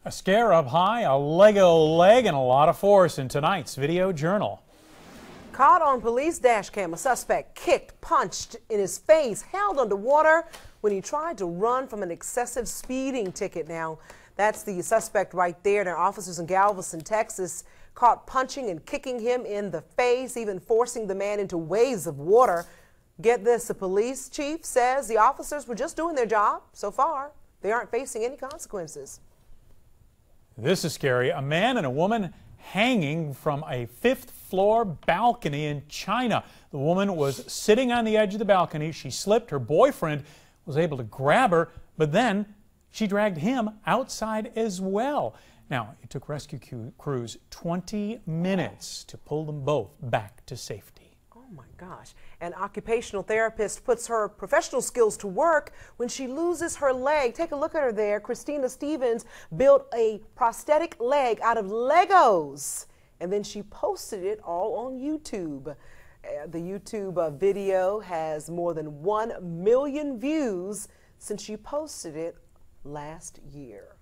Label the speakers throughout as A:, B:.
A: A scare up high, a Lego leg, and a lot of force in tonight's Video Journal.
B: Caught on police dash cam, a suspect kicked, punched in his face, held underwater when he tried to run from an excessive speeding ticket. Now, that's the suspect right there. Now, officers in Galveston, Texas, caught punching and kicking him in the face, even forcing the man into waves of water. Get this, the police chief says the officers were just doing their job. So far, they aren't facing any consequences.
A: This is scary. A man and a woman hanging from a fifth-floor balcony in China. The woman was sitting on the edge of the balcony. She slipped. Her boyfriend was able to grab her, but then she dragged him outside as well. Now, it took rescue crews 20 minutes to pull them both back to safety.
B: Oh my gosh. An occupational therapist puts her professional skills to work when she loses her leg. Take a look at her there. Christina Stevens built a prosthetic leg out of Legos, and then she posted it all on YouTube. The YouTube video has more than 1 million views since she posted it last year.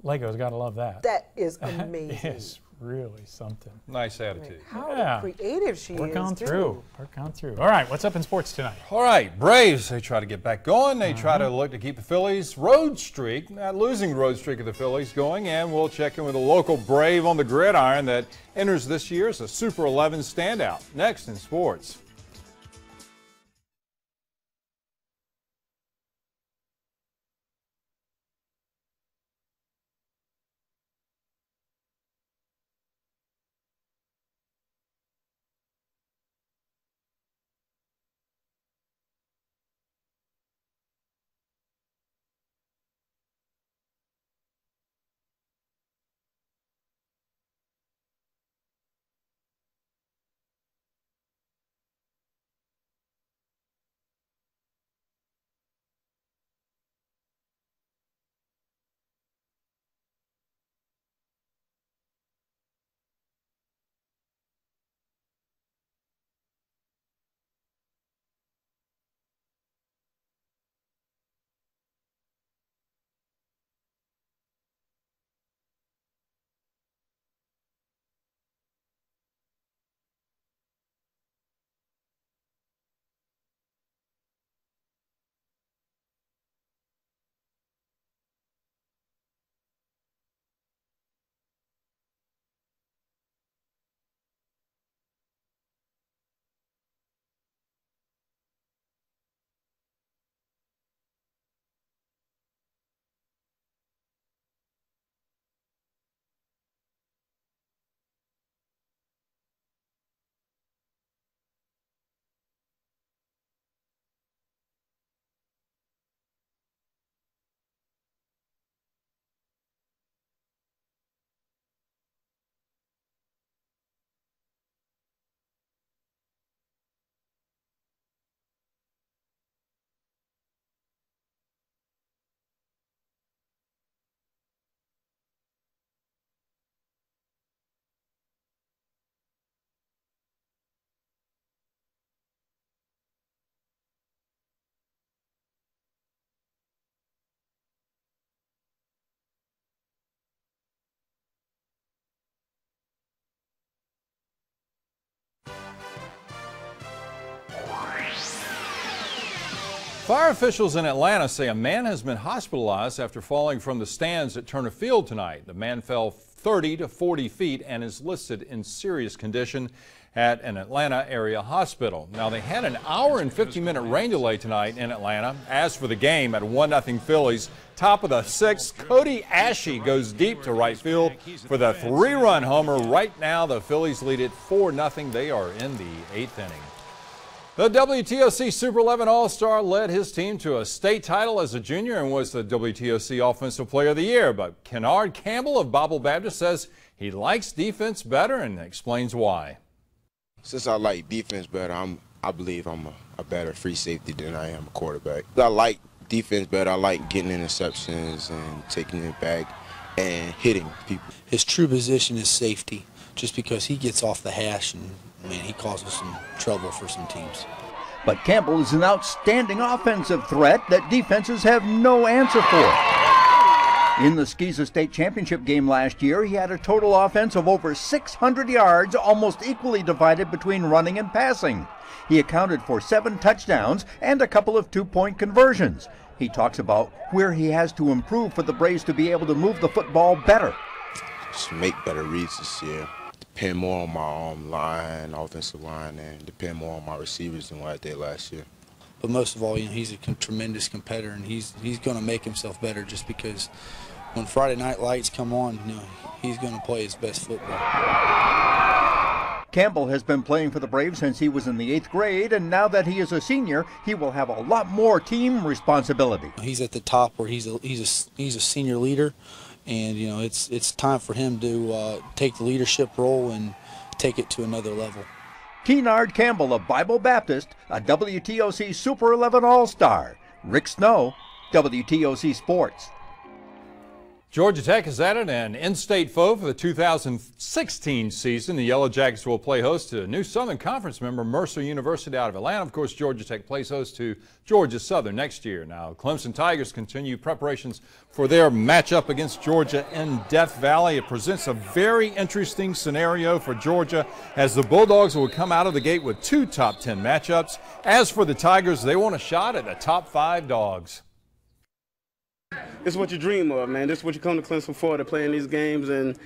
A: Legos, gotta love that.
B: That is amazing.
A: It's really something.
C: Nice attitude.
B: How creative she is.
A: Work on through. All right, what's up in sports tonight?
C: All right, Braves, they try to get back going. They try to look to keep the Phillies road streak, not losing road streak of the Phillies going. And we'll check in with a local Brave on the gridiron that enters this year as a Super 11 standout. Next in sports. Fire officials in Atlanta say a man has been hospitalized after falling from the stands at Turner Field tonight. The man fell 30 to 40 feet and is listed in serious condition at an Atlanta area hospital. Now, they had an hour and 50-minute rain delay tonight in Atlanta. As for the game at 1-0 Phillies, top of the sixth, Cody Ashe goes deep to right field for the 3-run homer. Right now, the Phillies lead it 4-0. They are in the 8th inning. The WTOC Super 11 All-Star led his team to a state title as a junior and was the WTOC Offensive Player of the Year. But Keynnard Campbell of Bible Baptist says he likes defense better and explains why.
D: Since I like defense better, I believe I'm a better free safety than I am a quarterback. I like defense better. I like getting interceptions and taking it back and hitting people.
E: His true position is safety, just because he gets off the hash and, man, he causes some trouble for some teams.
F: But Campbell is an outstanding offensive threat that defenses have no answer for. In the Skeeza State Championship game last year, he had a total offense of over 600 yards, almost equally divided between running and passing. He accounted for 7 touchdowns and a couple of 2-point conversions. He talks about where he has to improve for the Braves to be able to move the football better.
D: Just make better reads this year. Depend more on my line, offensive line, and depend more on my receivers than what I did last year.
E: But most of all, he's a tremendous competitor, and he's going to make himself better just because when Friday night lights come on, he's going to play his best football.
F: Campbell has been playing for the Braves since he was in the 8th grade, and now that he is a senior, he will have a lot more team responsibility.
E: He's at the top where he's a senior leader, and it's time for him to take the leadership role and take it to another level.
F: Keynnard Campbell of Bible Baptist, a WTOC Super 11 All-Star. Rick Snow, WTOC Sports.
C: Georgia Tech has added an in-state foe for the 2016 season. The Yellow Jackets will play host to a new Southern Conference member, Mercer University out of Atlanta. Of course, Georgia Tech plays host to Georgia Southern next year. Now, Clemson Tigers continue preparations for their matchup against Georgia in Death Valley. It presents a very interesting scenario for Georgia, as the Bulldogs will come out of the gate with 2 top 10 matchups. As for the Tigers, they want a shot at the top 5 dogs.
G: This is what you dream of, man. This is what you come to Clemson for, to play in these games and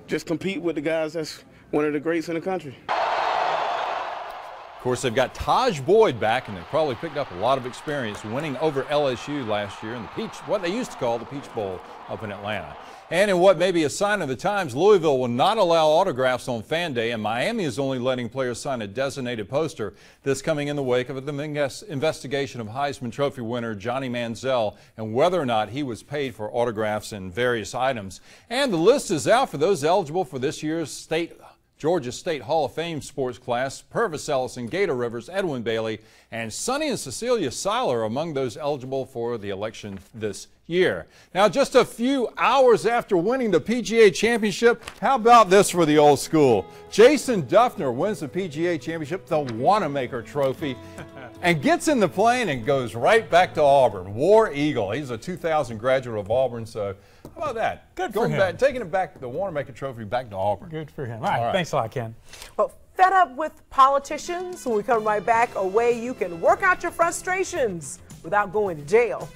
G: just compete with the guys that's one of the greats in the country.
C: Of course, they've got Taj Boyd back, and they probably picked up a lot of experience winning over LSU last year in what they used to call the Peach Bowl up in Atlanta. And in what may be a sign of the times, Louisville will not allow autographs on Fan Day, and Miami is only letting players sign a designated poster. This coming in the wake of the investigation of Heisman Trophy winner Johnny Manziel and whether or not he was paid for autographs and various items. And the list is out for those eligible for this year's Georgia State Hall of Fame sports class. Purvis Ellison, Gator Rivers, Edwin Bailey, and Sonny and Cecilia Seiler among those eligible for the election this year. Now, just a few hours after winning the PGA Championship, how about this for the old school? Jason Duffner wins the PGA Championship, the Wanamaker Trophy, and gets in the plane and goes right back to Auburn. War Eagle. He's a 2000 graduate of Auburn, so how about that?
A: Good for him.
C: Back, taking it back, the Wanamaker Trophy back to Auburn.
A: Good for him. All right. Thanks a lot, Ken.
B: Well, fed up with politicians? When we come right back, a way you can work out your frustrations without going to jail.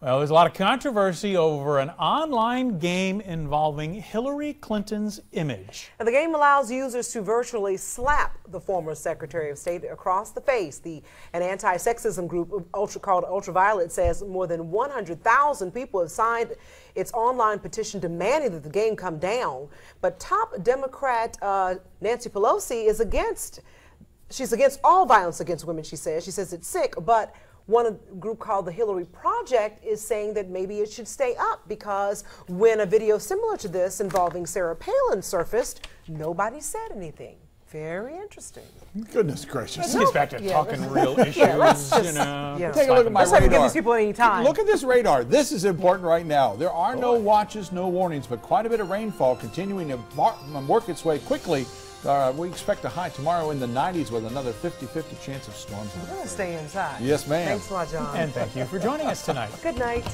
A: Well, there's a lot of controversy over an online game involving Hillary Clinton's image.
B: And the game allows users to virtually slap the former Secretary of State across the face. An anti-sexism group called Ultraviolet says more than 100,000 people have signed its online petition demanding that the game come down. But top Democrat Nancy Pelosi is against. She's against all violence against women, she says. She says it's sick, but one group called the Hillary Project is saying that maybe it should stay up because when a video similar to this involving Sarah Palin surfaced, nobody said anything. Very interesting.
H: Goodness gracious.
A: Let's get back to talking real issues.
B: Let's just,
H: Take a look at my radar.
B: Give these people any time.
H: Look at this radar. This is important right now. There are no watches, no warnings, but quite a bit of rainfall continuing to work its way quickly. We expect a high tomorrow in the 90s with another 50-50 chance of storms.
B: We're going to stay inside.
H: Yes, ma'am.
B: Thanks a lot, John.
A: And thank you for joining us tonight.
B: Good night.